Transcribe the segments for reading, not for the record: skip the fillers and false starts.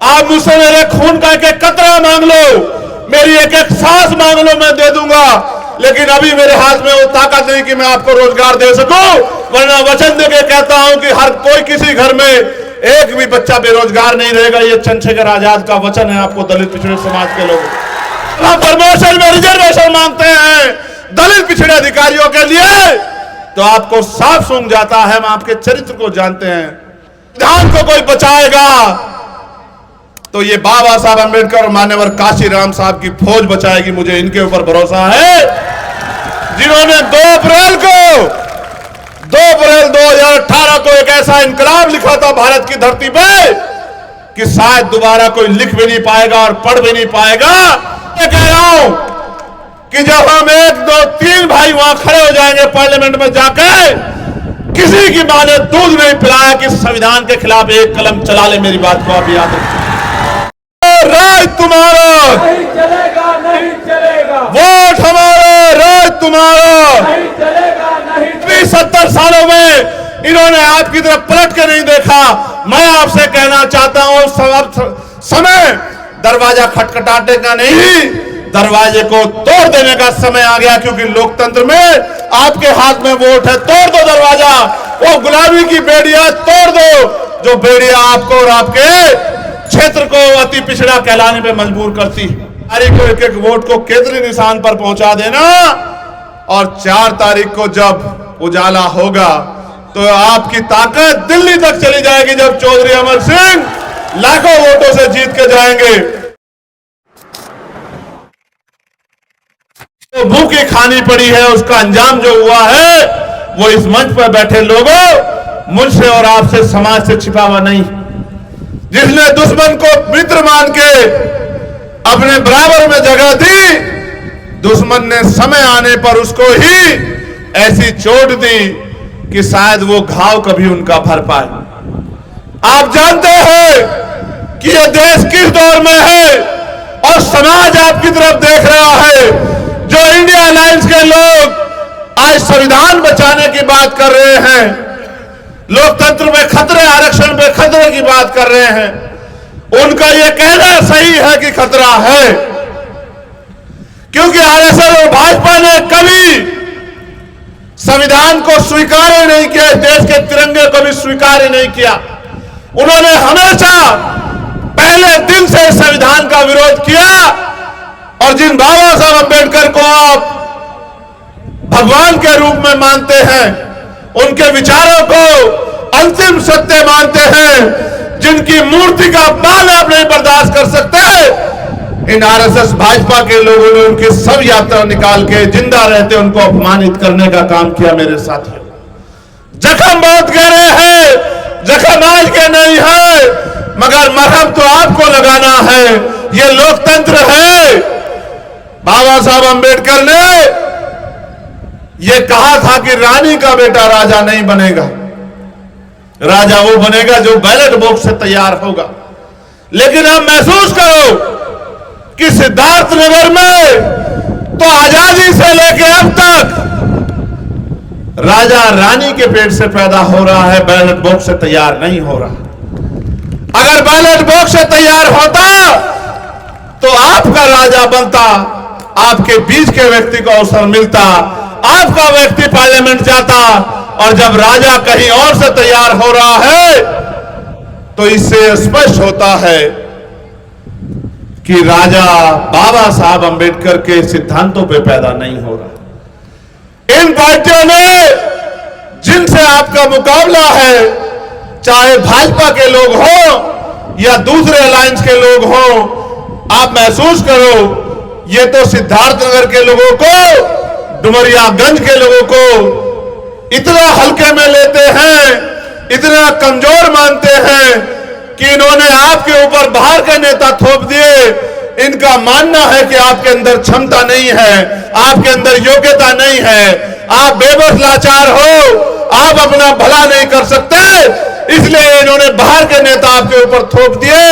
आप मुझसे मेरे खून का एक एक कतरा मांग लो, मेरी एक एक सांस मांग लो, मैं दे दूंगा। लेकिन अभी मेरे हाथ में वो ताकत नहीं कि मैं आपको रोजगार दे सकूं, वरना वचन देके कहता हूं कि हर कोई किसी घर में एक भी बच्चा बेरोजगार नहीं रहेगा। ये चंद्रशेखर आजाद का वचन है आपको दलित पिछड़े समाज के लोगों। हम प्रमोशन में रिजर्वेशन मांगते हैं दलित पिछड़े अधिकारियों के लिए, तो आपको साफ सूंघ जाता है। हम आपके चरित्र को जानते हैं। संविधान को कोई बचाएगा तो ये बाबा साहब अंबेडकर और मान्यवर काशीराम साहब की फौज बचाएगी, मुझे इनके ऊपर भरोसा है, जिन्होंने 2 अप्रैल 2018 को एक ऐसा इनकलाब लिखा था भारत की धरती पे कि शायद दोबारा कोई लिख भी नहीं पाएगा और पढ़ भी नहीं पाएगा। मैं कह रहा हूं कि जब हम 1, 2, 3 भाई वहां खड़े हो जाएंगे पार्लियामेंट में जाकर, किसी की मां ने दूध नहीं पिलाया कि संविधान के खिलाफ एक कलम चला ले। मेरी बात को आप याद रखें। राज तुम्हारा नहीं चलेगा, नहीं चलेगा। वोट हमारा, राज तुम्हारा नहीं चलेगा, नहीं 70 सालों में इन्होंने आपकी तरफ पलट के नहीं देखा। मैं आपसे कहना चाहता हूं, समय दरवाजा खटखटाने का नहीं, दरवाजे को तोड़ देने का समय आ गया। क्योंकि लोकतंत्र में आपके हाथ में वोट है, तोड़ दो दरवाजा। वो गुलामी की बेड़ियां तोड़ दो, जो बेड़ियां आपको और आपके क्षेत्र को अति पिछड़ा कहलाने पे मजबूर करती है। तारीख को एक एक वोट को केंद्रीय निशान पर पहुंचा देना, और 4 तारीख को जब उजाला होगा तो आपकी ताकत दिल्ली तक चली जाएगी, जब चौधरी अमर सिंह लाखों वोटों से जीत के जाएंगे। तो भूखी खानी पड़ी है, उसका अंजाम जो हुआ है वो इस मंच पर बैठे लोगों, मुझसे और आपसे, समाज से छिपा हुआ नहीं। जिसने दुश्मन को मित्र मान के अपने बराबर में जगह दी, दुश्मन ने समय आने पर उसको ही ऐसी चोट दी कि शायद वो घाव कभी उनका भर पाए। आप जानते हैं कि यह देश किस दौर में है और समाज आपकी तरफ देख रहा है। जो इंडिया अलायंस के लोग आज संविधान बचाने की बात कर रहे हैं, लोकतंत्र में खतरे, आरक्षण पे खतरे की बात कर रहे हैं, उनका यह कहना सही है कि खतरा है। क्योंकि आरएसएस और भाजपा ने कभी संविधान को स्वीकार ही नहीं किया, इस देश के तिरंगे को भी स्वीकार ही नहीं किया। उन्होंने हमेशा पहले दिन से संविधान का विरोध किया। और जिन बाबा साहब अंबेडकर को आप भगवान के रूप में मानते हैं, उनके विचारों को अंतिम सत्य मानते हैं, जिनकी मूर्ति का बाल आप नहीं बर्दाश्त कर सकते, इन आरएसएस भाजपा के लोगों ने उनकी सब यात्रा निकाल के जिंदा रहते उनको अपमानित करने का काम किया। मेरे साथियों, जख्म बहुत गहरे हैं, जख्म आज के नहीं है, मगर मरहम तो आपको लगाना है। ये लोकतंत्र है। बाबा साहब अंबेडकर ने यह कहा था कि रानी का बेटा राजा नहीं बनेगा, राजा वो बनेगा जो बैलेट बॉक्स से तैयार होगा। लेकिन आप महसूस करो कि सिद्धार्थनगर में तो आजादी से लेकर अब तक राजा रानी के पेट से पैदा हो रहा है, बैलेट बॉक्स से तैयार नहीं हो रहा। अगर बैलेट बॉक्स से तैयार होता तो आपका राजा बनता, आपके बीच के व्यक्ति को अवसर मिलता, आपका व्यक्ति पार्लियामेंट जाता। और जब राजा कहीं और से तैयार हो रहा है तो इससे स्पष्ट होता है कि राजा बाबा साहब अंबेडकर के सिद्धांतों पे पैदा नहीं हो रहा। इन पार्टियों ने जिनसे आपका मुकाबला है, चाहे भाजपा के लोग हों या दूसरे अलायंस के लोग हों, आप महसूस करो, ये तो सिद्धार्थनगर के लोगों को, डुमरियागंज के लोगों को इतना हल्के में लेते हैं, इतना कमजोर मानते हैं कि इन्होंने आपके ऊपर बाहर के नेता थोप दिए। इनका मानना है कि आपके अंदर क्षमता नहीं है, आपके अंदर योग्यता नहीं है, आप बेबस लाचार हो, आप अपना भला नहीं कर सकते, इसलिए इन्होंने बाहर के नेता आपके ऊपर थोप दिए।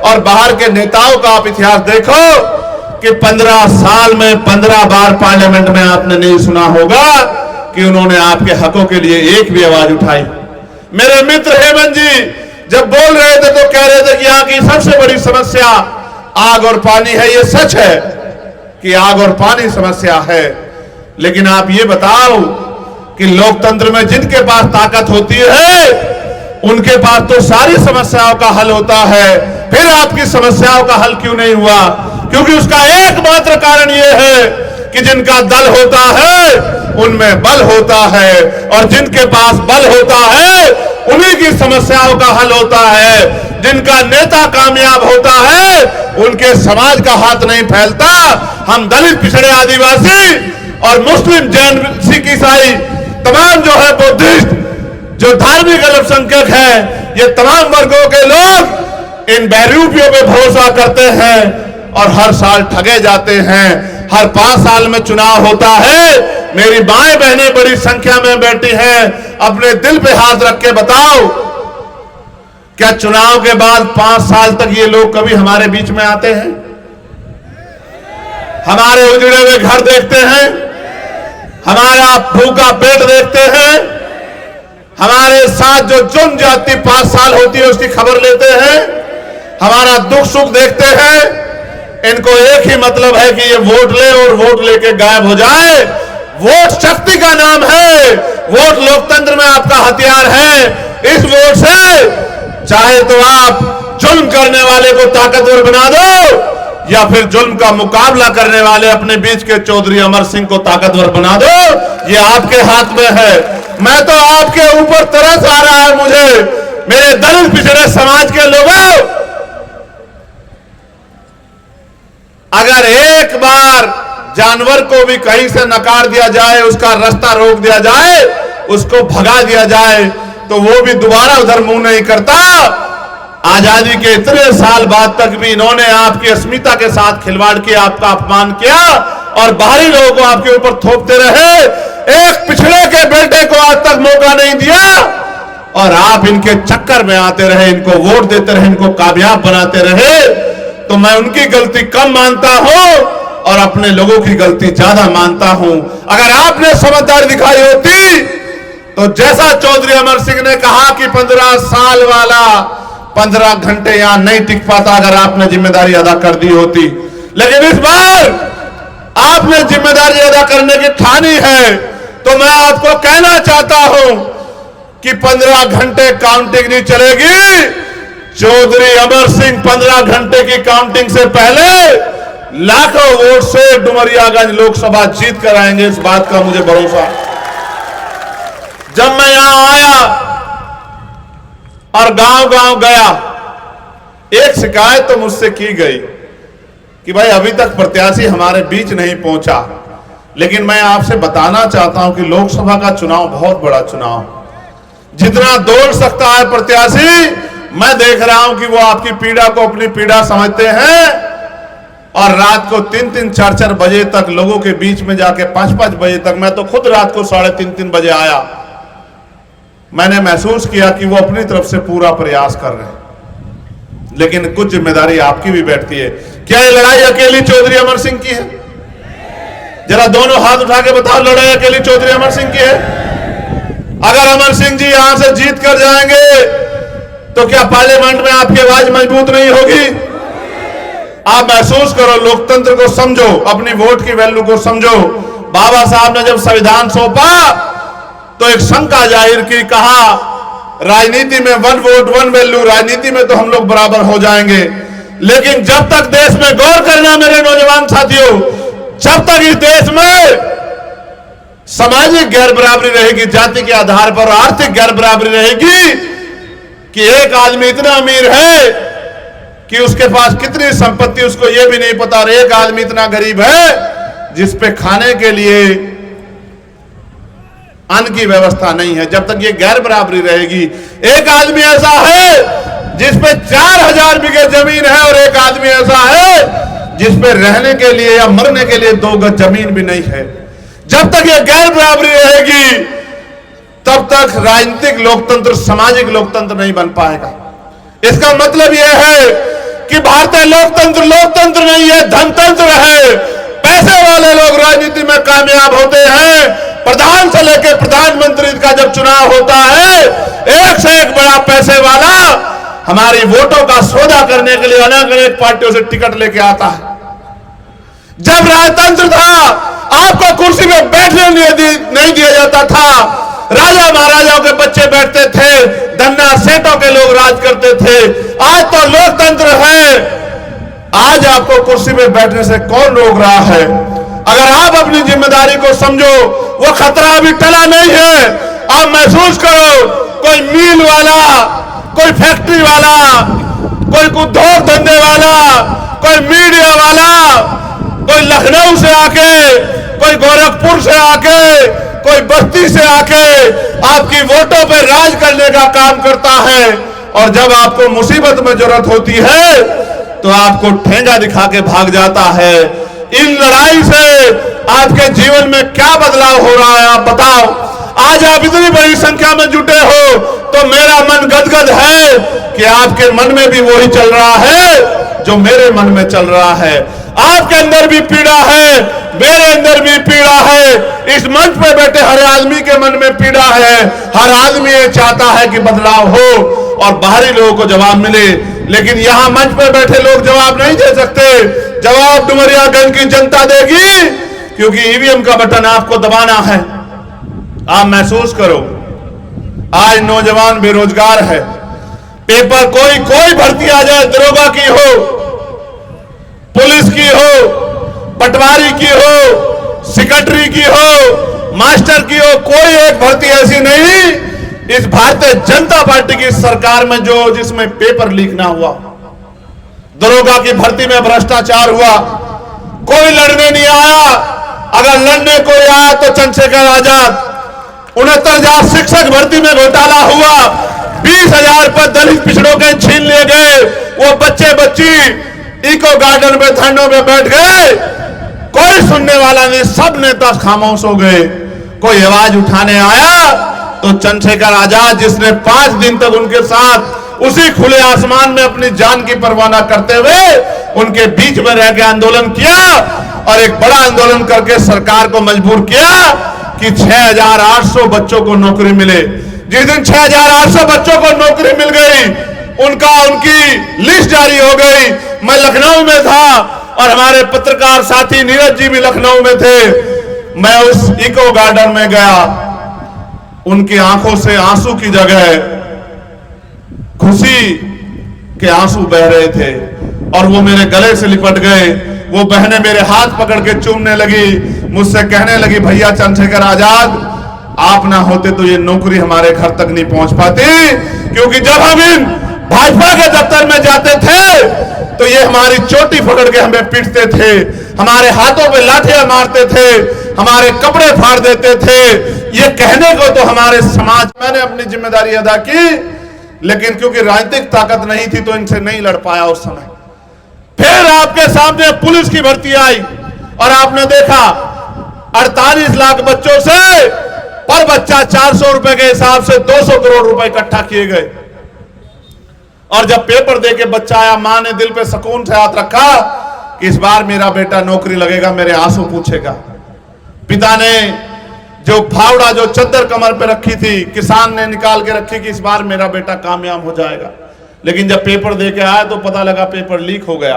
और बाहर के नेताओं का आप इतिहास देखो कि 15 साल में 15 बार पार्लियामेंट में आपने नहीं सुना होगा कि उन्होंने आपके हकों के लिए एक भी आवाज उठाई। मेरे मित्र हेमंत जी, जब बोल रहे थे तो कह रहे थे कि यहाँ की सबसे बड़ी समस्या आग और पानी है। ये सच है कि आग और पानी समस्या है, लेकिन आप ये बताओ कि लोकतंत्र में जिनके पास ताकत होती है उनके पास तो सारी समस्याओं का हल होता है, फिर आपकी समस्याओं का हल क्यों नहीं हुआ? क्योंकि उसका एकमात्र कारण यह है कि जिनका दल होता है उनमें बल होता है, और जिनके पास बल होता है उन्हीं की समस्याओं का हल होता है। जिनका नेता कामयाब होता है उनके समाज का हाथ नहीं फैलता। हम दलित, पिछड़े, आदिवासी और मुस्लिम, जैन, सिख, ईसाई, तमाम जो है बुद्धिस्ट, जो धार्मिक अल्पसंख्यक है, ये तमाम वर्गों के लोग इन बहरूपियों पे भरोसा करते हैं और हर साल ठगे जाते हैं। हर 5 साल में चुनाव होता है। मेरी माएं बहनें बड़ी संख्या में बैठी हैं, अपने दिल पे हाथ रख के बताओ, क्या चुनाव के बाद 5 साल तक ये लोग कभी हमारे बीच में आते हैं? हमारे उजड़े हुए घर देखते हैं, हमारा भूखा पेट देखते हैं, हमारे साथ जो जुर्म जाती 5 साल होती है उसकी खबर लेते हैं, हमारा दुख सुख देखते हैं। इनको एक ही मतलब है कि ये वोट ले और वोट लेके गायब हो जाए। वोट शक्ति का नाम है, वोट लोकतंत्र में आपका हथियार है। इस वोट से चाहे तो आप जुल्म करने वाले को ताकतवर बना दो, या फिर जुल्म का मुकाबला करने वाले अपने बीच के चौधरी अमर सिंह को ताकतवर बना दो। ये आपके हाथ में है। मैं तो आपके ऊपर तरस आ रहा है मुझे, मेरे दलित पिछड़े समाज के लोगों। अगर एक बार जानवर को भी कहीं से नकार दिया जाए, उसका रास्ता रोक दिया जाए, उसको भगा दिया जाए, तो वो भी दोबारा उधर मुंह नहीं करता। आजादी के इतने साल बाद तक भी इन्होंने आपकी अस्मिता के साथ खिलवाड़ किया, आपका अपमान किया और बाहरी लोगों को आपके ऊपर थोपते रहे। एक पिछड़े के बेटे को आज तक मौका नहीं दिया और आप इनके चक्कर में आते रहे, इनको वोट देते रहे, इनको कामयाब बनाते रहे। तो मैं उनकी गलती कम मानता हूं और अपने लोगों की गलती ज्यादा मानता हूं। अगर आपने समझदारी दिखाई होती तो जैसा चौधरी अमर सिंह ने कहा कि 15 साल वाला 15 घंटे यहां नहीं टिक पाता, अगर आपने जिम्मेदारी अदा कर दी होती। लेकिन इस बार आपने जिम्मेदारी अदा करने की ठानी है, तो मैं आपको कहना चाहता हूं कि 15 घंटे काउंटिंग नहीं चलेगी। चौधरी अमर सिंह 15 घंटे की काउंटिंग से पहले लाखों वोट से डुमरियागंज लोकसभा जीत कर आएंगे, इस बात का मुझे भरोसा। जब मैं यहां आया और गांव-गांव गया, एक शिकायत तो मुझसे की गई कि भाई अभी तक प्रत्याशी हमारे बीच नहीं पहुंचा। लेकिन मैं आपसे बताना चाहता हूं कि लोकसभा का चुनाव बहुत बड़ा चुनाव, जितना दौड़ सकता है प्रत्याशी, मैं देख रहा हूं कि वो आपकी पीड़ा को अपनी पीड़ा समझते हैं और रात को 3-3, 4-4 बजे तक लोगों के बीच में जाके 5-5 बजे तक, मैं तो खुद रात को 3:30 बजे आया। मैंने महसूस किया कि वो अपनी तरफ से पूरा प्रयास कर रहे हैं, लेकिन कुछ जिम्मेदारी आपकी भी बैठती है। क्या ये लड़ाई अकेली चौधरी अमर सिंह की है? जरा दोनों हाथ उठा के बताओ, लड़ाई अकेली चौधरी अमर सिंह की है? अगर अमर सिंह जी यहां से जीत कर जाएंगे तो क्या पार्लियामेंट में आपकी आवाज मजबूत नहीं होगी? आप महसूस करो, लोकतंत्र को समझो, अपनी वोट की वैल्यू को समझो। बाबा साहब ने जब संविधान सौंपा तो एक शंका जाहिर की, कहा राजनीति में 1 वोट 1 वैल्यू, राजनीति में तो हम लोग बराबर हो जाएंगे। लेकिन जब तक देश में गौर करना मेरे नौजवान साथियों, जब तक इस देश में सामाजिक गैर बराबरी रहेगी, जाति के आधार पर आर्थिक गैर बराबरी रहेगी कि एक आदमी इतना अमीर है कि उसके पास कितनी संपत्ति उसको यह भी नहीं पता, और एक आदमी इतना गरीब है जिस पे खाने के लिए अन्न की व्यवस्था नहीं है। जब तक ये गैर बराबरी रहेगी, एक आदमी ऐसा है जिस पे 4000 बीघे जमीन है और एक आदमी ऐसा है जिस पे रहने के लिए या मरने के लिए 2 गज जमीन भी नहीं है, जब तक ये गैर बराबरी रहेगी तब तक राजनीतिक लोकतंत्र, सामाजिक लोकतंत्र नहीं बन पाएगा। इसका मतलब यह है कि भारतीय लोकतंत्र लोकतंत्र नहीं है, धनतंत्र है। पैसे वाले लोग राजनीति में कामयाब होते हैं। प्रधान से लेकर प्रधानमंत्री का जब चुनाव होता है, एक से एक बड़ा पैसे वाला हमारी वोटों का सौदा करने के लिए अलग अलग पार्टियों से टिकट लेके आता है। जब राजतंत्र था, आपको कुर्सी में बैठने नहीं दिया जाता था। राजा महाराजाओं के बच्चे बैठते थे, धन्ना सेठों के लोग राज करते थे। आज तो लोकतंत्र है, आज आपको कुर्सी में बैठने से कौन रोक रहा है? अगर आप अपनी जिम्मेदारी को समझो, वो खतरा अभी टला नहीं है। आप महसूस करो, कोई मिल वाला, कोई फैक्ट्री वाला, कोई उद्योग धंधे वाला, कोई मीडिया वाला, कोई लखनऊ से आके, कोई गोरखपुर से आके, कोई बस्ती से आके आपकी वोटों पे राज करने का काम करता है। और जब आपको मुसीबत में जरूरत होती है तो आपको ठेंगा दिखा के भाग जाता है। इन लड़ाई से आपके जीवन में क्या बदलाव हो रहा है, आप बताओ। आज आप इतनी बड़ी संख्या में जुटे हो तो मेरा मन गदगद है कि आपके मन में भी वही चल रहा है जो मेरे मन में चल रहा है। आपके अंदर भी पीड़ा है, मेरे अंदर भी पीड़ा है। इस मंच पे बैठे हर आदमी के मन में पीड़ा है। हर आदमी ये चाहता है कि बदलाव हो और बाहरी लोगों को जवाब मिले, लेकिन यहां मंच पे बैठे लोग जवाब नहीं दे सकते। जवाब डुमरियागंज की जनता देगी, क्योंकि ईवीएम का बटन आपको दबाना है। आप महसूस करो, आज नौजवान बेरोजगार है। पेपर कोई भर्ती आ जाए, दरोगा की हो, पुलिस की हो, पटवारी की हो, सेक्रेटरी की हो, मास्टर की हो, कोई एक भर्ती ऐसी नहीं इस भारतीय जनता पार्टी की सरकार में जो जिसमें पेपर लीक ना हुआ। दरोगा की भर्ती में भ्रष्टाचार हुआ, कोई लड़ने नहीं आया। अगर लड़ने कोई आया तो चंद्रशेखर आजाद। 69,000 शिक्षक भर्ती में घोटाला हुआ, 20,000 पद दलित पिछड़ों के छीन लिए गए। वो बच्चे बच्ची इको गार्डन में धरनों में बैठ गए, कोई सुनने वाला नहीं, सब नेता खामोश हो गए। कोई आवाज उठाने आया तो चंद्रशेखर आजाद, जिसने 5 दिन तक उनके साथ उसी खुले आसमान में अपनी जान की परवाह न करते हुए उनके बीच में रह के आंदोलन किया और एक बड़ा आंदोलन करके सरकार को मजबूर किया कि 6,800 बच्चों को नौकरी मिले। जिस दिन 6,800 बच्चों को नौकरी मिल गई, उनकी लिस्ट जारी हो गई। मैं लखनऊ में था और हमारे पत्रकार साथी नीरज जी भी लखनऊ में थे। मैं उस इको गार्डन में गया, उनकी आंखों से आंसू की जगह खुशी के आंसू बह रहे थे और वो मेरे गले से लिपट गए। वो बहनें मेरे हाथ पकड़ के चूमने लगी, मुझसे कहने लगी, भैया चंद्रशेखर आजाद, आप ना होते तो ये नौकरी हमारे घर तक नहीं पहुंच पाती। क्योंकि जब हम इन भाजपा के दफ्तर में जाते थे तो ये हमारी चोटी पकड़ के हमें पीटते थे, हमारे हाथों पे लाठियां मारते थे, हमारे कपड़े फाड़ देते थे। ये कहने को तो हमारे समाज, मैंने अपनी जिम्मेदारी अदा की, लेकिन क्योंकि राजनीतिक ताकत नहीं थी तो इनसे नहीं लड़ पाया उस समय। फिर आपके सामने पुलिस की भर्ती आई और आपने देखा 48 लाख बच्चों से पर बच्चा 400 रुपए के हिसाब से 200 करोड़ रुपए इकट्ठा किए गए। और जब पेपर देके बच्चा आया, मां ने दिल पे सुकून से हाथ रखा कि इस बार मेरा बेटा नौकरी लगेगा, मेरे आंसू पूछेगा। पिता ने जो फावड़ा, जो चद्दर कमर पे रखी थी, किसान ने निकाल के रखी कि इस बार मेरा बेटा कामयाब हो जाएगा। लेकिन जब पेपर देके आया तो पता लगा पेपर लीक हो गया।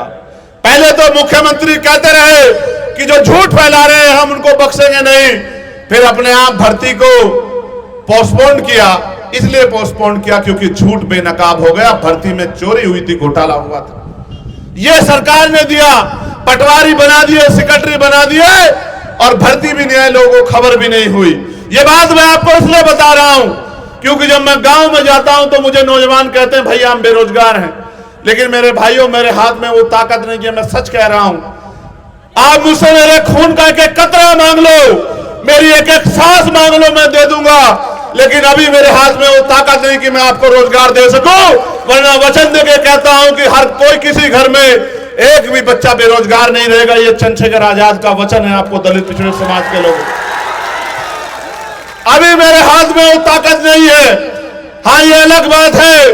पहले तो मुख्यमंत्री कहते रहे कि जो झूठ फैला रहे हैं हम उनको बख्शेंगे नहीं, फिर अपने आप भर्ती को पोस्टपोन किया। इसलिए पोस्टपोन किया क्योंकि झूठ बेनकाब हो गया, भर्ती में चोरी हुई थी, घोटाला हुआ था। यह सरकार ने दिया, पटवारी बना दिए, सेक्रेटरी बना दिए और भर्ती भी नहीं आई, लोगों को खबर भी नहीं हुई। यह बात मैं आपको इसलिए बता रहा हूं क्योंकि जब मैं गांव में जाता हूं तो मुझे नौजवान कहते हैं भैया हम बेरोजगार हैं, लेकिन मेरे भाइयों, मेरे हाथ में वो ताकत नहीं है। मैं सच कह रहा हूं, आप मुझसे मेरे खून का एक एक कतरा मांग लो, मेरी एक एक सांस मांग लो, मैं दे दूंगा। लेकिन अभी मेरे हाथ में वो ताकत नहीं कि मैं आपको रोजगार दे सकूं, वरना वचन देके कहता हूं कि हर कोई किसी घर में एक भी बच्चा बेरोजगार नहीं रहेगा। ये चंद्रशेखर आजाद का वचन है आपको, दलित पिछड़े समाज के लोगों। अभी मेरे हाथ में वो ताकत नहीं है। हाँ, ये अलग बात है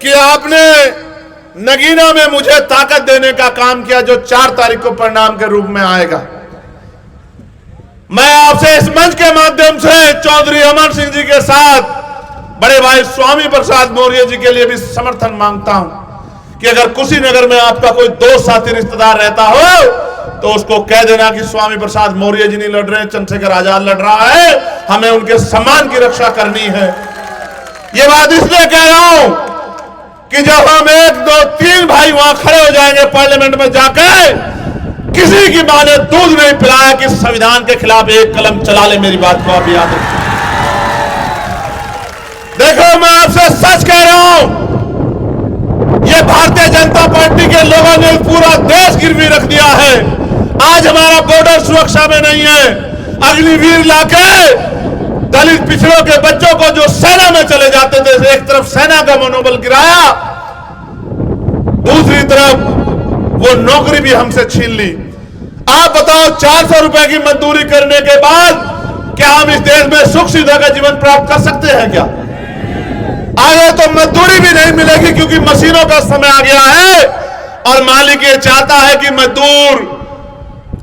कि आपने नगीना में मुझे ताकत देने का काम किया जो 4 तारीख को परिणाम के रूप में आएगा। मैं आपसे इस मंच के माध्यम से चौधरी अमर सिंह जी के साथ बड़े भाई स्वामी प्रसाद मौर्य जी के लिए भी समर्थन मांगता हूं कि अगर कुशीनगर में आपका कोई दोस्त साथी रिश्तेदार रहता हो तो उसको कह देना कि स्वामी प्रसाद मौर्य जी नहीं लड़ रहे, चंद्रशेखर आजाद लड़ रहा है, हमें उनके सम्मान की रक्षा करनी है। ये बात इसलिए कह रहा हूं कि जब हम 1, 2, 3 भाई वहां खड़े हो जाएंगे पार्लियामेंट में जाकर, किसी की मां ने दूध नहीं पिलाया कि संविधान के खिलाफ एक कलम चला ले। मेरी बात को आप याद रखें। देखो मैं आपसे सच कह रहा हूं, ये भारतीय जनता पार्टी के लोगों ने पूरा देश गिरवी रख दिया है। आज हमारा बॉर्डर सुरक्षा में नहीं है। अग्निवीर लाके दलित पिछड़ों के बच्चों को जो सेना में चले जाते थे, एक तरफ सेना का मनोबल गिराया, दूसरी तरफ वो नौकरी भी हमसे छीन ली। आप बताओ 400 रुपए की मजदूरी करने के बाद क्या हम इस देश में सुख सुविधा का जीवन प्राप्त कर सकते हैं क्या? आगे तो मजदूरी भी नहीं मिलेगी क्योंकि मशीनों का समय आ गया है और मालिक ये चाहता है कि मजदूर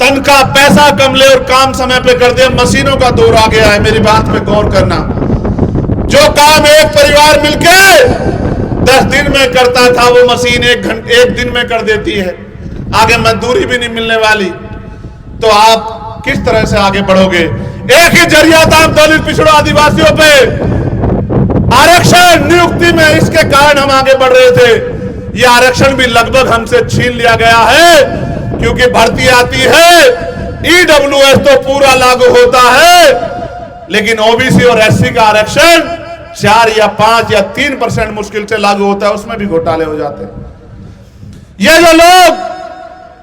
तनख्वाह पैसा कम ले और काम समय पे कर दे। मशीनों का दौर आ गया है। मेरी बात पे गौर करना। जो काम एक परिवार मिलके 10 दिन में करता था वो मशीन एक दिन में कर देती है। आगे मजदूरी भी नहीं मिलने वाली, तो आप किस तरह से आगे बढ़ोगे? एक ही जरिया था दलित पिछड़ों आदिवासियों पे आरक्षण नियुक्ति में, इसके कारण हम आगे बढ़ रहे थे। ये आरक्षण भी लगभग हमसे छीन लिया गया है क्योंकि भर्ती आती है, ईडब्ल्यूएस तो पूरा लागू होता है, लेकिन ओबीसी और एससी का आरक्षण 4 या 5 या 3% मुश्किल से लागू होता है, उसमें भी घोटाले हो जाते हैं। ये जो लोग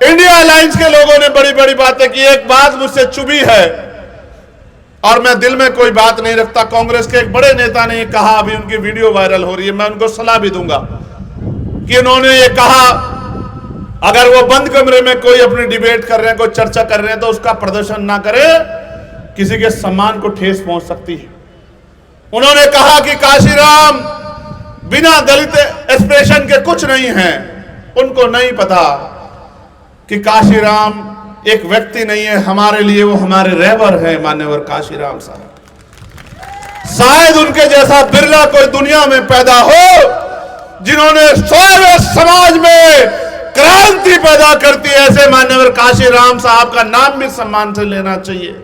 इंडिया अलायंस के लोगों ने बड़ी बड़ी बातें की, एक बात मुझसे चुभी है और मैं दिल में कोई बात नहीं रखता। कांग्रेस के एक बड़े नेता ने कहा, अभी उनकी वीडियो वायरल हो रही है, मैं उनको सलाह भी दूंगा कि उन्होंने ये कहा अगर वो बंद कमरे में कोई अपनी डिबेट कर रहे हैं, कोई चर्चा कर रहे हैं, तो उसका प्रदर्शन ना करे, किसी के सम्मान को ठेस पहुंच सकती है। उन्होंने कहा कि काशीराम बिना दलित एक्सप्रेशन के कुछ नहीं है। उनको नहीं पता कि काशीराम एक व्यक्ति नहीं है, हमारे लिए वो हमारे रहबर है मान्यवर काशीराम साहब। शायद उनके जैसा बिरला कोई दुनिया में पैदा हो जिन्होंने सारे समाज में क्रांति पैदा करती है। ऐसे मान्यवर काशीराम साहब का नाम भी सम्मान से लेना चाहिए।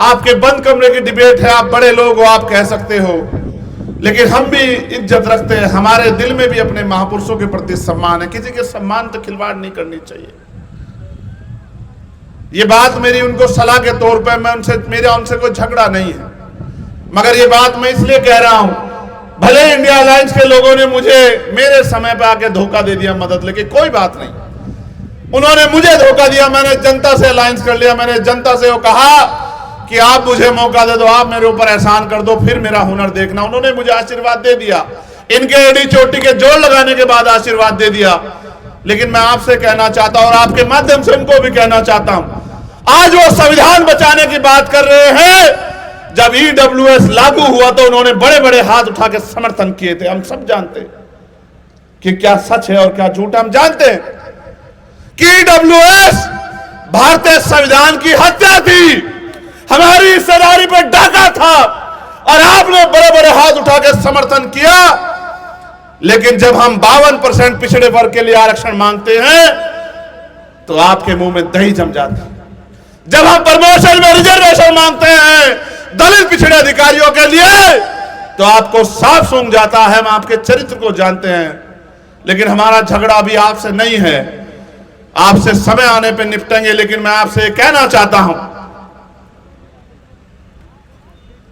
आपके बंद कमरे की डिबेट है, आप बड़े लोग हो, आप कह सकते हो, लेकिन हम भी इज्जत रखते हैं। हमारे दिल में भी अपने महापुरुषों के प्रति सम्मान है। किसी के सम्मान तो खिलवाड़ नहीं करनी चाहिए। ये बात मेरी उनको सलाह के तौर पे, मैं मेरा उनसे कोई झगड़ा नहीं है, मगर ये बात मैं इसलिए कह रहा हूं, भले इंडिया अलायंस के लोगों ने मुझे मेरे समय पे आके धोखा दे दिया मदद लेके, कोई बात नहीं। उन्होंने मुझे धोखा दिया, मैंने जनता से अलायंस कर लिया। मैंने जनता से वो कहा कि आप मुझे मौका दे दो, आप मेरे ऊपर एहसान कर दो, फिर मेरा हुनर देखना। उन्होंने मुझे आशीर्वाद दे दिया, इनके एड़ी चोटी के जोड़ लगाने के बाद आशीर्वाद दे दिया। लेकिन मैं आपसे कहना चाहता हूं और आपके माध्यम से उनको भी कहना चाहता हूं, आज वो संविधान बचाने की बात कर रहे हैं। जब ईडब्ल्यूएस लागू हुआ तो उन्होंने बड़े बड़े हाथ उठा के समर्थन किए थे। हम सब जानते हैं कि क्या सच है और क्या झूठ। हम जानते हैं कि ईडब्ल्यूएस भारतीय संविधान की हत्या थी, हमारी हिस्सेदारी पर डाका था, और आपने बड़े बड़े हाथ उठा के समर्थन किया। लेकिन जब हम 52% पिछड़े वर्ग के लिए आरक्षण मांगते हैं तो आपके मुंह में दही जम जाती है। जब हम प्रमोशन में रिजर्वेशन मांगते हैं दलित पिछड़े अधिकारियों के लिए तो आपको साफ सूंघ जाता है। हम आपके चरित्र को जानते हैं, लेकिन हमारा झगड़ा अभी आपसे नहीं है, आपसे समय आने पर निपटेंगे। लेकिन मैं आपसे कहना चाहता हूं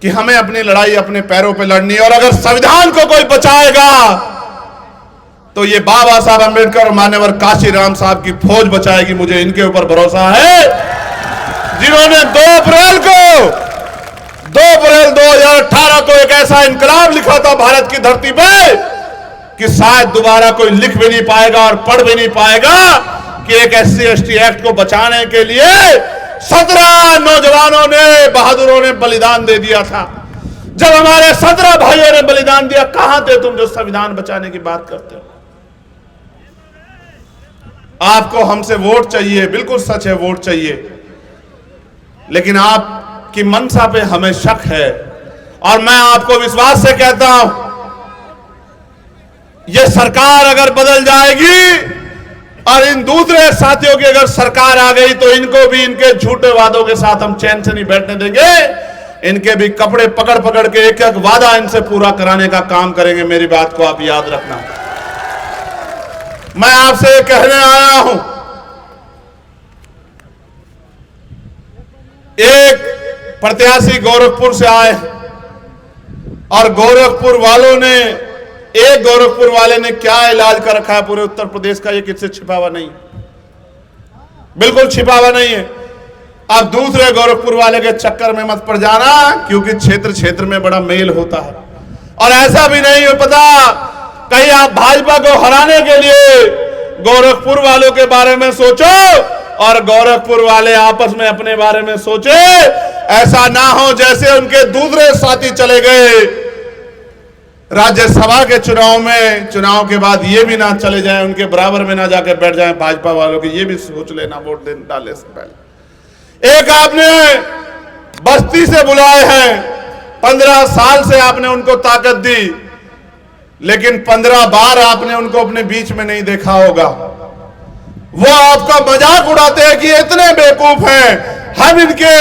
कि हमें अपनी लड़ाई अपने पैरों पे लड़नी है, और अगर संविधान को कोई बचाएगा तो ये बाबा साहब अंबेडकर और मान्यवर काशीराम साहब की फौज बचाएगी। मुझे इनके ऊपर भरोसा है, जिन्होंने 2 अप्रैल 2018 को एक ऐसा इनकलाब लिखा था भारत की धरती पे कि शायद दोबारा कोई लिख भी नहीं पाएगा और पढ़ भी नहीं पाएगा कि एक SC/ST एक्ट को बचाने के लिए 17 नौजवानों ने, बहादुरों ने बलिदान दे दिया था। जब हमारे 17 भाइयों ने बलिदान दिया, कहां थे तुम जो संविधान बचाने की बात करते हो? आपको हमसे वोट चाहिए, बिल्कुल सच है, वोट चाहिए, लेकिन आपकी मंशा पे हमें शक है। और मैं आपको विश्वास से कहता हूं, यह सरकार अगर बदल जाएगी और इन दूसरे साथियों की अगर सरकार आ गई तो इनको भी इनके झूठे वादों के साथ हम चैन से नहीं बैठने देंगे। इनके भी कपड़े पकड़ पकड़ के एक एक वादा इनसे पूरा कराने का काम करेंगे। मेरी बात को आप याद रखना। मैं आपसे कहने आया हूं, एक प्रत्याशी गोरखपुर से आए और गोरखपुर वालों ने, एक गोरखपुर वाले ने क्या इलाज कर रखा है पूरे उत्तर प्रदेश का, ये किससे छिपा हुआ नहीं, बिल्कुल छिपा हुआ नहीं है। अब दूसरे गोरखपुर वाले के चक्कर में मत पड़ जाना, क्योंकि क्षेत्र क्षेत्र में बड़ा मेल होता है। और ऐसा भी नहीं हो पता कहीं आप भाजपा को हराने के लिए गोरखपुर वालों के बारे में सोचो और गोरखपुर वाले आपस में अपने बारे में सोचे। ऐसा ना हो जैसे उनके दूसरे साथी चले गए राज्यसभा के चुनाव में, चुनाव के बाद ये भी ना चले जाएं, उनके बराबर में ना जाकर बैठ जाएं भाजपा वालों की। ये भी सोच लेना वोट डालने से पहले। एक आपने बस्ती से बुलाए हैं, 15 साल से आपने उनको ताकत दी, लेकिन 15 बार आपने उनको अपने बीच में नहीं देखा होगा। वो आपका मजाक उड़ाते हैं कि इतने बेवकूफ हैं, हम इनके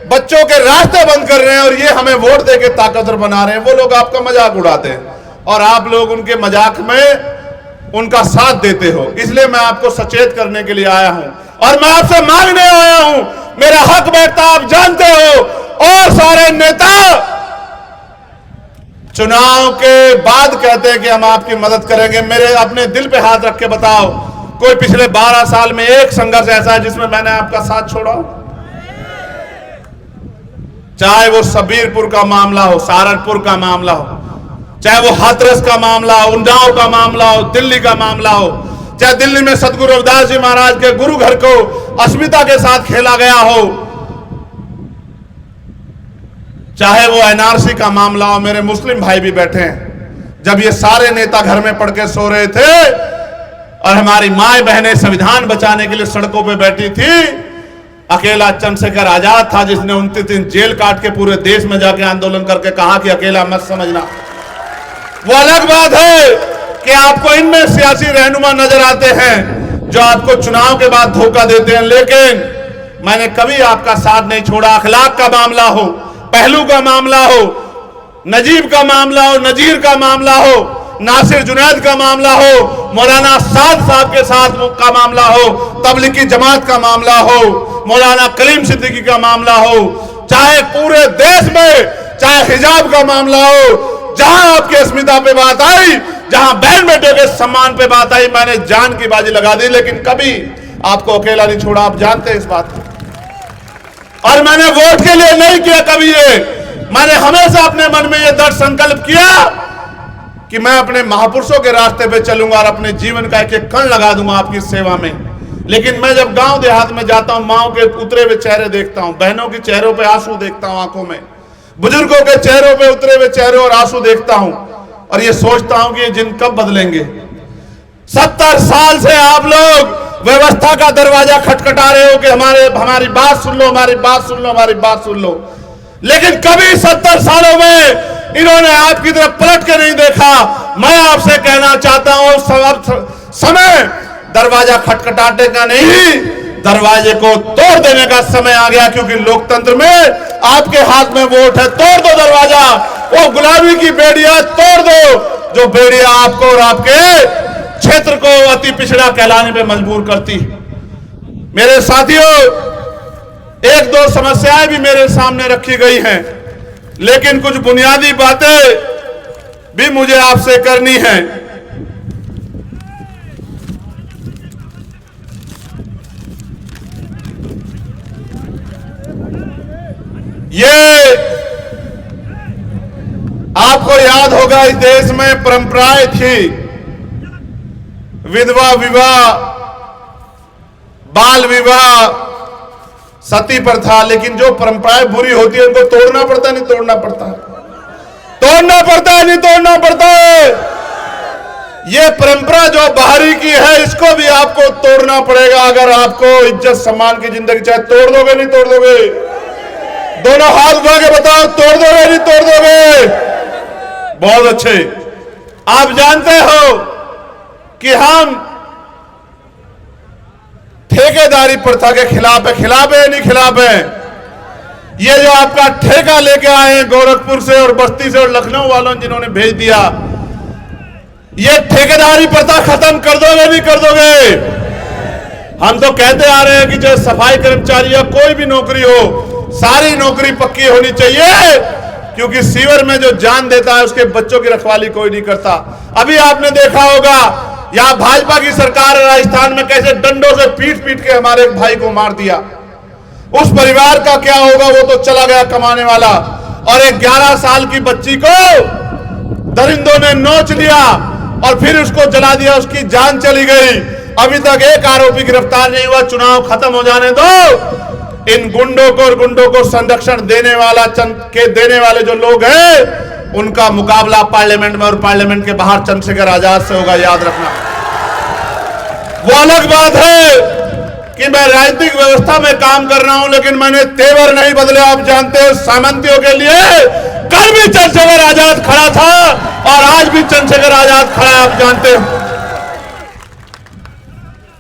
बच्चों के रास्ते बंद कर रहे हैं और ये हमें वोट देके ताकतवर बना रहे हैं। वो लोग आपका मजाक उड़ाते हैं और आप लोग उनके मजाक में उनका साथ देते हो। इसलिए मैं आपको सचेत करने के लिए आया हूं और मैं आपसे मांगने आया हूं, मेरा हक बैठता आप जानते हो। और सारे नेता चुनाव के बाद कहते हैं कि हम आपकी मदद करेंगे। मेरे अपने दिल पे हाथ रख के बताओ, कोई पिछले 12 साल में एक संघर्ष ऐसा है जिसमें मैंने आपका साथ छोड़ा? चाहे वो सबीरपुर का मामला हो, सहारनपुर का मामला हो, चाहे वो हाथरस का मामला हो, उन्नाव का मामला हो, दिल्ली का मामला हो, चाहे दिल्ली में सतगुरु रविदास जी महाराज के गुरु घर को अस्मिता के साथ खेला गया हो, चाहे वो एनआरसी का मामला हो। मेरे मुस्लिम भाई भी बैठे हैं। जब ये सारे नेता घर में पड़ के सो रहे थे और हमारी माए बहनें संविधान बचाने के लिए सड़कों पे बैठी थी, अकेला चंद्रशेखर आजाद था जिसने 29 दिन जेल काट के पूरे देश में जाके आंदोलन करके कहा कि अकेला मत समझना। वो अलग बात है कि आपको इनमें सियासी रहनुमा नजर आते हैं जो आपको चुनाव के बाद धोखा देते हैं, लेकिन मैंने कभी आपका साथ नहीं छोड़ा। अखलाक का मामला हो, पहलू का मामला हो, नजीब का मामला हो, नजीर का मामला हो, नासिर जुनैद का मामला हो, मौलाना साद साहब के साथ का मामला हो, तबलीगी जमात का मामला हो, मौलाना कलीम सिद्दीकी का मामला हो, चाहे पूरे देश में चाहे हिजाब का मामला हो, जहां आपकी अस्मिता पे बात आई, जहां बहन बेटे के सम्मान पे बात आई, मैंने जान की बाजी लगा दी, लेकिन कभी आपको अकेला नहीं छोड़ा। आप जानते हैं इस बात को। और मैंने वोट के लिए नहीं किया कभी ये, मैंने हमेशा अपने मन में ये दृढ़ संकल्प किया कि मैं अपने महापुरुषों के रास्ते पे चलूंगा और अपने जीवन का एक एक कण लगा दूंगा आपकी सेवा में। लेकिन मैं जब गांव देहात में जाता हूं, माओ के उतरे हुए चेहरे देखता हूं, बहनों के चेहरों पे आंसू देखता हूं आंखों में, बुजुर्गों के चेहरों पे उतरे हुए चेहरे और आंसू देखता हूं और ये सोचता हूं कि ये दिन कब बदलेंगे। 70 साल से आप लोग व्यवस्था का दरवाजा खटखटा रहे हो कि हमारी बात सुन लो, हमारी बात सुन लो, हमारी बात सुन लो, लेकिन कभी 70 सालों में इन्होंने आपकी तरफ पलट के नहीं देखा। मैं आपसे कहना चाहता हूं, समय दरवाजा खटखटाने का नहीं, दरवाजे को तोड़ देने का समय आ गया, क्योंकि लोकतंत्र में आपके हाथ में वोट है। तोड़ दो दरवाजा, वो गुलामी की बेड़ियां तोड़ दो जो बेड़ियां आपको और आपके क्षेत्र को अति पिछड़ा कहलाने पे मजबूर करती। मेरे साथियों, एक दो समस्याएं भी मेरे सामने रखी गई हैं, लेकिन कुछ बुनियादी बातें भी मुझे आपसे करनी है। ये आपको याद होगा, इस देश में परंपराएं थी, विधवा विवाह, बाल विवाह, सती प्रथा, लेकिन जो परंपराएं बुरी होती है उनको तोड़ना पड़ता है, नहीं तोड़ना पड़ता है? तोड़ना पड़ता है, नहीं तोड़ना पड़ता है? ये परंपरा जो बाहरी की है, इसको भी आपको तोड़ना पड़ेगा अगर आपको इज्जत सम्मान की जिंदगी चाहे। तोड़ दोगे, नहीं तोड़ दोगे? दोनों हाथ उठा के बताओ, तोड़ दोगे नहीं तोड़ दोगे? बहुत अच्छे। आप जानते हो कि हम ठेकेदारी प्रथा के खिलाफ है। खिलाफ है नहीं खिलाफ है? ये जो आपका ठेका लेके आए हैं गोरखपुर से और बस्ती से और लखनऊ वालों जिन्होंने भेज दिया, ये ठेकेदारी प्रथा खत्म कर दोगे नहीं कर दोगे? हम तो कहते आ रहे हैं कि चाहे सफाई कर्मचारी या कोई भी नौकरी हो, सारी नौकरी पक्की होनी चाहिए, क्योंकि सीवर में जो जान देता है उसके बच्चों की रखवाली कोई नहीं करता। अभी आपने देखा होगा यहां भाजपा की सरकार राजस्थान में कैसे डंडों से पीट पीट के हमारे एक भाई को मार दिया। उस परिवार का क्या होगा? वो तो चला गया कमाने वाला, और एक 11 साल की बच्ची को दरिंदों ने नोच लिया और फिर उसको जला दिया, उसकी जान चली गई। अभी तक एक आरोपी गिरफ्तार नहीं हुआ। चुनाव खत्म हो जाने दो, इन गुंडों को और गुंडों को संरक्षण देने वाले जो लोग हैं उनका मुकाबला पार्लियामेंट में और पार्लियामेंट के बाहर चंद्रशेखर आजाद से होगा, याद रखना। वो अलग बात है कि मैं राजनीतिक व्यवस्था में काम कर रहा हूं, लेकिन मैंने तेवर नहीं बदले। आप जानते हो सामंतियों के लिए कल भी चंद्रशेखर आजाद खड़ा था और आज भी चंद्रशेखर आजाद खड़ा है, आप जानते हो।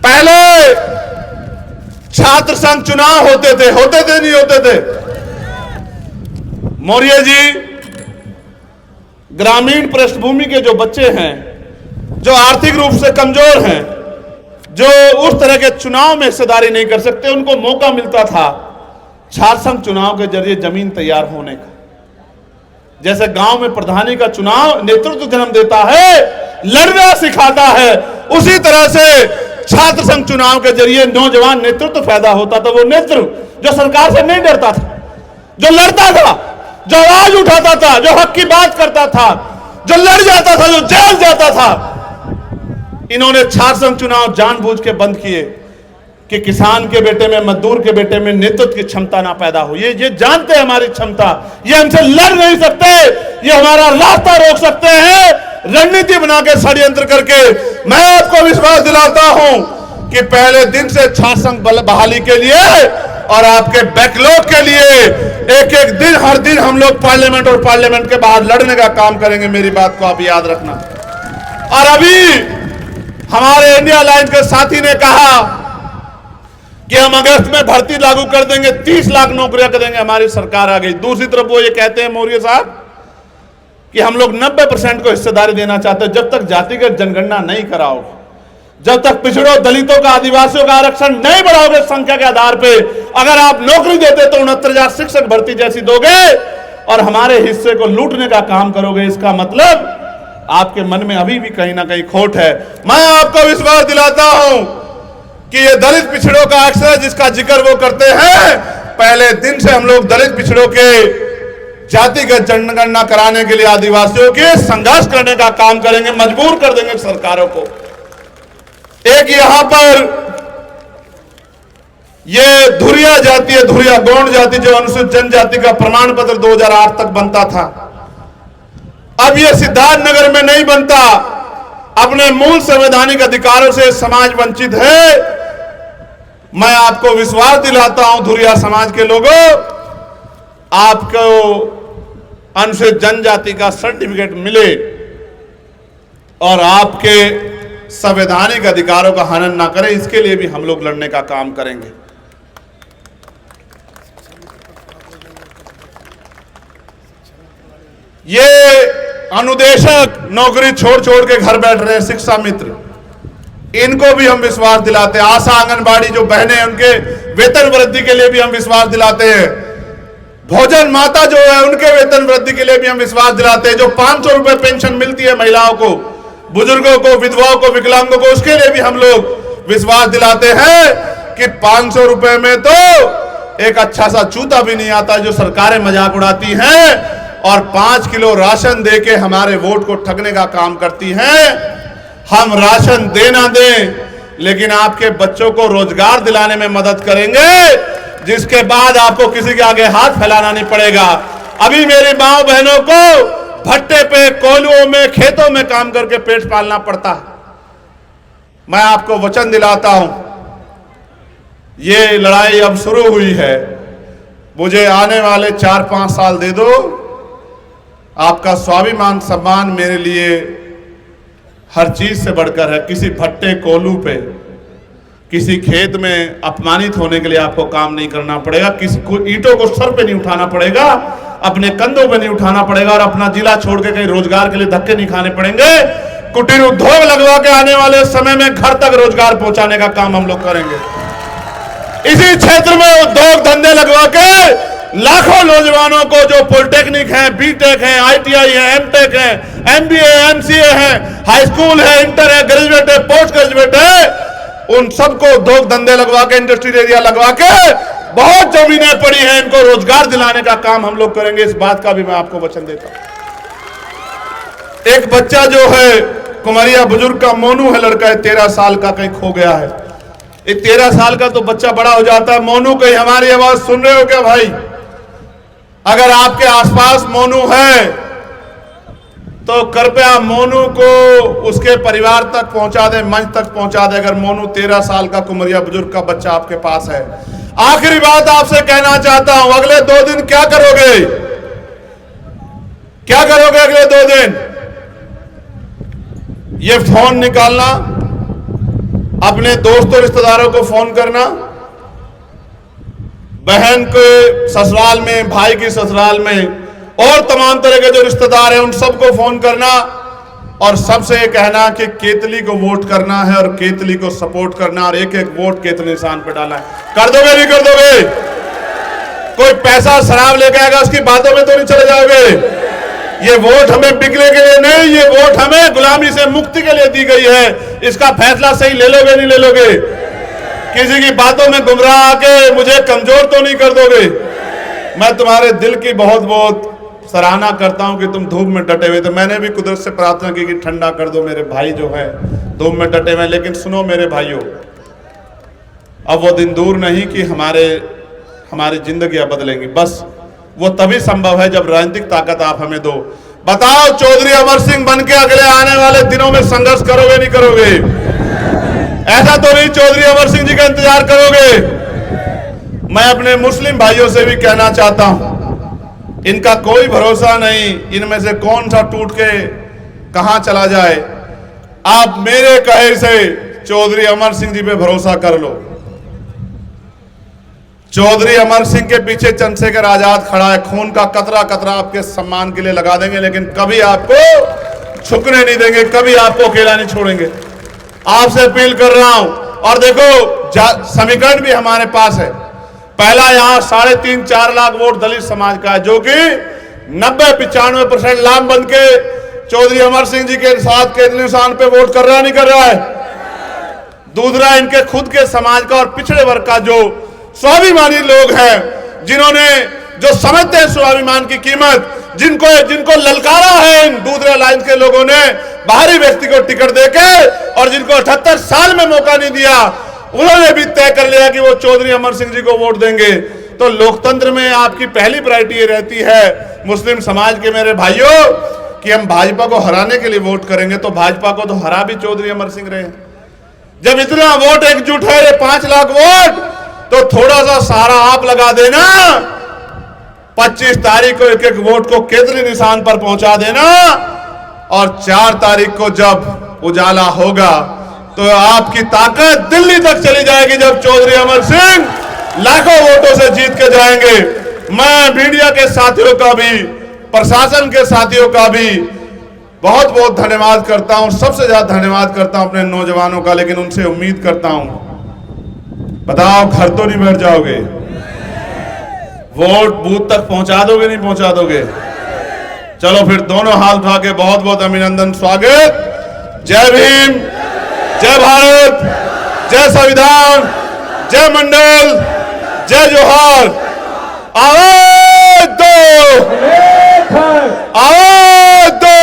पहले छात्र संघ चुनाव होते थे नहीं होते थे? मौर्य जी, ग्रामीण पृष्ठभूमि के जो बच्चे हैं, जो आर्थिक रूप से कमजोर हैं, जो उस तरह के चुनाव में हिस्सेदारी नहीं कर सकते, उनको मौका मिलता था छात्र संघ चुनाव के जरिए जमीन तैयार होने का। जैसे गांव में प्रधानी का चुनाव नेतृत्व जन्म देता है, लड़ना सिखाता है, उसी तरह से छात्र संघ चुनाव के जरिए नौजवान नेतृत्व पैदा होता था। वो नेतृत्व जो सरकार से नहीं डरता था, जो लड़ता था, जो आवाज उठाता था, जो हक की बात करता था, जो लड़ जाता था, जो जेल जाता था। इन्होंने छात्र संघ चुनाव जानबूझ के बंद किए कि किसान के बेटे में, मजदूर के बेटे में नेतृत्व की क्षमता ना पैदा हो। ये जानते हैं हमारी क्षमता, ये हमसे लड़ नहीं सकते, ये हमारा रास्ता रोक सकते हैं, रणनीति बना के षड्यंत्र करके। मैं आपको विश्वास दिलाता हूं कि पहले दिन से छात्र संघ बहाली के लिए और आपके बैकलॉग के लिए एक एक दिन, हर दिन हम लोग पार्लियामेंट और पार्लियामेंट के बाहर लड़ने का काम करेंगे। मेरी बात को आप याद रखना। और अभी हमारे इंडिया अलायंस के साथी ने कहा कि हम अगस्त में भर्ती लागू कर देंगे, 30 लाख नौकरियां कर देंगे, हमारी सरकार आ गई। दूसरी तरफ वो ये कहते हैं मौर्य साहब कि हम लोग 90% को हिस्सेदारी देना चाहते हैं। जब तक जातिगत जनगणना नहीं कराओगे, जब तक पिछड़ों, दलितों का, आदिवासियों का आरक्षण नहीं बढ़ाओगे संख्या के आधार पे, अगर आप नौकरी देते तो 69,000 शिक्षक भर्ती जैसी दोगे और हमारे हिस्से को लूटने का काम करोगे, इसका मतलब आपके मन में अभी भी कहीं ना कहीं खोट है। मैं आपको विश्वास दिलाता हूं कि ये दलित पिछड़ों का अक्सर जिसका जिक्र वो करते हैं, पहले दिन से हम लोग दलित पिछड़ों के जातिगत जनगणना कराने के लिए आदिवासियों के संघर्ष करने का काम करेंगे, मजबूर कर देंगे सरकारों को। एक यहां पर ये धुरिया जाति है, धुरिया गौंड जाति, जो अनुसूचित जनजाति का प्रमाण पत्र 2008 तक बनता था, अब ये सिद्धार्थनगर में नहीं बनता। अपने मूल संवैधानिक अधिकारों से समाज वंचित है। मैं आपको विश्वास दिलाता हूं धुरिया समाज के लोगों, आपको अनुसूचित जनजाति का सर्टिफिकेट मिले और आपके संवैधानिक अधिकारों का हनन ना करें, इसके लिए भी हम लोग लड़ने का काम करेंगे। ये अनुदेशक नौकरी छोड़ छोड़ के घर बैठ रहे हैं, शिक्षा मित्र, इनको भी हम विश्वास दिलाते हैं। आशा आंगनबाड़ी जो बहनें हैं उनके वेतन वृद्धि के लिए भी हम विश्वास दिलाते हैं। भोजन माता जो है उनके वेतन वृद्धि के लिए भी हम विश्वास दिलाते हैं। जो 500 रुपए पेंशन मिलती है महिलाओं को, बुजुर्गों को, विधवाओं को, विकलांगों को, उसके लिए भी हम लोग विश्वास दिलाते हैं कि 500 रुपए में तो एक अच्छा सा जूता भी नहीं आता, जो सरकारें मजाक उड़ाती हैं और 5 किलो राशन देके हमारे वोट को ठगने का काम करती हैं। हम राशन देना दें, लेकिन आपके बच्चों को रोजगार दिलाने में मदद करेंगे, जिसके बाद आपको किसी के आगे हाथ फैलाना नहीं पड़ेगा। अभी मेरी माँ बहनों को भट्टे पे, कोयलों में, खेतों में काम करके पेट पालना पड़ता है। मैं आपको वचन दिलाता हूं, ये लड़ाई अब शुरू हुई है। मुझे आने वाले 4-5 साल दे दो, आपका स्वाभिमान सम्मान मेरे लिए हर चीज से बढ़कर है। किसी भट्टे कोलू पे, किसी खेत में अपमानित होने के लिए आपको काम नहीं करना पड़ेगा, किसी को ईंटों को सर पे नहीं उठाना पड़ेगा, अपने कंधों पे नहीं उठाना पड़ेगा, और अपना जिला छोड़ के कहीं रोजगार के लिए धक्के नहीं खाने पड़ेंगे। कुटीर उद्योग लगवा के आने वाले समय में घर तक रोजगार पहुंचाने का काम हम लोग करेंगे। इसी क्षेत्र में उद्योग धंधे लगवा के लाखों नौजवानों को जो पॉलिटेक्निक है, बीटेक है, आईटीआई है, एमटेक है, एमबीए, एमसीए है, हाई स्कूल है, इंटर है, ग्रेजुएट है, पोस्ट ग्रेजुएट है, उन सबको उद्योग धंधे लगवा के, इंडस्ट्रियल एरिया लगवा के, बहुत जमीनें पड़ी हैं, इनको रोजगार दिलाने का काम हम लोग करेंगे। इस बात का भी मैं आपको वचन देता हूं। एक बच्चा जो है कुमारिया बुजुर्ग का मोनू है, लड़का है 13 साल का, कहीं खो गया है। ये 13 साल का तो बच्चा बड़ा हो जाता है। मोनू, कहीं हमारी आवाज सुन रहे हो क्या भाई? अगर आपके आसपास मोनू है तो कृपया मोनू को उसके परिवार तक पहुंचा दे, मंच तक पहुंचा दे। अगर मोनू 13 साल का कुमारिया बुजुर्ग का बच्चा आपके पास है। आखिरी बात आपसे कहना चाहता हूं, अगले 2 दिन क्या करोगे? क्या करोगे अगले 2 दिन? ये फोन निकालना, अपने दोस्तों रिश्तेदारों को फोन करना, बहन के ससुराल में, भाई की ससुराल में, और तमाम तरह के जो रिश्तेदार हैं उन सबको फोन करना, और सबसे कहना कि केतली को वोट करना है और केतली को सपोर्ट करना, और एक एक वोट केतली निशान पे डालना है। कर दोगे नहीं कर दोगे? कोई पैसा शराब लेके आएगा उसकी बातों में तो नहीं चले जाओगे? ये वोट हमें बिकने के लिए नहीं, ये वोट हमें गुलामी से मुक्ति के लिए दी गई है। इसका फैसला सही ले लोगे नहीं ले लोगे? किसी की बातों में गुमराह आके मुझे कमजोर तो नहीं कर दोगे? मैं तुम्हारे दिल की बहुत बहुत सराहना करता हूं कि तुम धूप में डटे हुए थे। मैंने भी कुदरत से प्रार्थना की कि ठंडा कर दो मेरे भाई जो है धूप में डटे हुए। लेकिन सुनो मेरे भाइयों, अब वो दिन दूर नहीं कि हमारी जिंदगियां बदलेंगी। बस वो तभी संभव है जब राजनीतिक ताकत आप हमें दो। बताओ, चौधरी अमर सिंह बन के अगले आने वाले दिनों में संघर्ष करोगे नहीं करोगे? ऐसा तो नहीं चौधरी अमर सिंह जी का इंतजार करोगे? मैं अपने मुस्लिम भाइयों से भी कहना चाहता हूं, इनका कोई भरोसा नहीं, इनमें से कौन सा टूट के कहां चला जाए। आप मेरे कहे से चौधरी अमर सिंह जी पे भरोसा कर लो। चौधरी अमर सिंह के पीछे चंद्रशेखर आजाद खड़ा है। खून का कतरा कतरा आपके सम्मान के लिए लगा देंगे, लेकिन कभी आपको झुकने नहीं देंगे, कभी आपको अकेला नहीं छोड़ेंगे। आपसे अपील कर रहा हूं। और देखो, समीकरण भी हमारे पास है। पहला, यहां 3.5-4 लाख वोट दलित समाज का है, जो कि 90-95% लाम बन के चौधरी अमर सिंह जी के साथ केतली निशान पे वोट कर रहा नहीं कर रहा है। दूसरा, इनके खुद के समाज का और पिछड़े वर्ग का जो स्वाभिमानी लोग हैं, जिन्होंने जो समझते हैं स्वाभिमान की कीमत, जिनको ललकारा है इन दूसरे अलायंस के लोगों ने बाहरी व्यक्ति को टिकट देके, और जिनको 78 साल में मौका नहीं दिया, उन्होंने भी तय कर लिया कि वो चौधरी अमर सिंह जी को वोट देंगे। तो लोकतंत्र में आपकी पहली प्रायोरिटी ये रहती है मुस्लिम समाज के मेरे भाइयों कि हम भाजपा को हराने के लिए वोट करेंगे। तो भाजपा को तो हरा भी चौधरी अमर सिंह रहे। जब इतना वोट एकजुट है, 5 लाख वोट, तो थोड़ा सा सहारा आप लगा देना। 25 तारीख को एक एक वोट को केतली निशान पर पहुंचा देना, और 4 तारीख को जब उजाला होगा तो आपकी ताकत दिल्ली तक चली जाएगी, जब चौधरी अमर सिंह लाखों वोटों से जीत के जाएंगे। मैं मीडिया के साथियों का भी, प्रशासन के साथियों का भी बहुत बहुत धन्यवाद करता हूं। सबसे ज्यादा धन्यवाद करता हूं अपने नौजवानों का। लेकिन उनसे उम्मीद करता हूं, बताओ घर तो नहीं बैठ जाओगे? वोट बूथ तक पहुंचा दोगे नहीं पहुंचा दोगे? चलो फिर दोनों हाथ उठा के बहुत बहुत अभिनंदन, स्वागत। जय भीम, जय भारत, जय संविधान, जय मंडल, जय जोहार। आवाज दो, आवाज दो,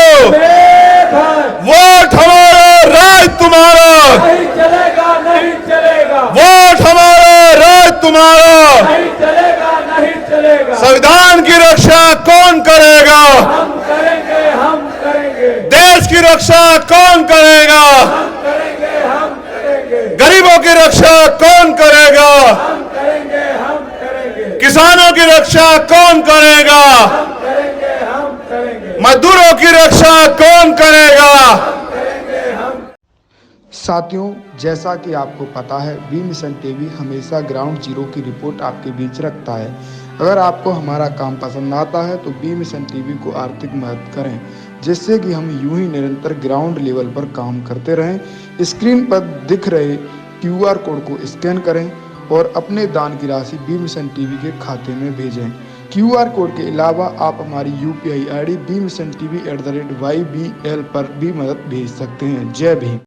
वोट हमारा, राज तुम्हारा। नहीं चलेगा, नहीं चलेगा। वोट हमारा, राज तुम्हारा। नहीं चलेगा, नहीं चलेगा। संविधान की रक्षा कौन करेगा? हम करेंगे, हम करेंगे। देश की रक्षा कौन करेगा? हम करेंगे, हम करेंगे। गरीबों की रक्षा कौन करेगा? हम करेंगे, हम करेंगे। किसानों की रक्षा कौन करेगा? हम करेंगे, हम करेंगे, मजदूरों की रक्षा कौन करेगा? करेंगे हम। साथियों, जैसा कि आपको पता है, बी मिशन टीवी हमेशा ग्राउंड जीरो की रिपोर्ट आपके बीच रखता है। अगर आपको हमारा काम पसंद आता है तो बी मिशन टीवी को आर्थिक मदद करें, जिससे कि हम यूं ही निरंतर ग्राउंड लेवल पर काम करते रहें। स्क्रीन पर दिख रहे QR कोड को स्कैन करें और अपने दान की राशि बी मिशन टीवी के खाते में भेजें। QR कोड के अलावा आप हमारी UPI ID bmissiontv@ybl पर भी मदद भेज सकते हैं। जय भीम।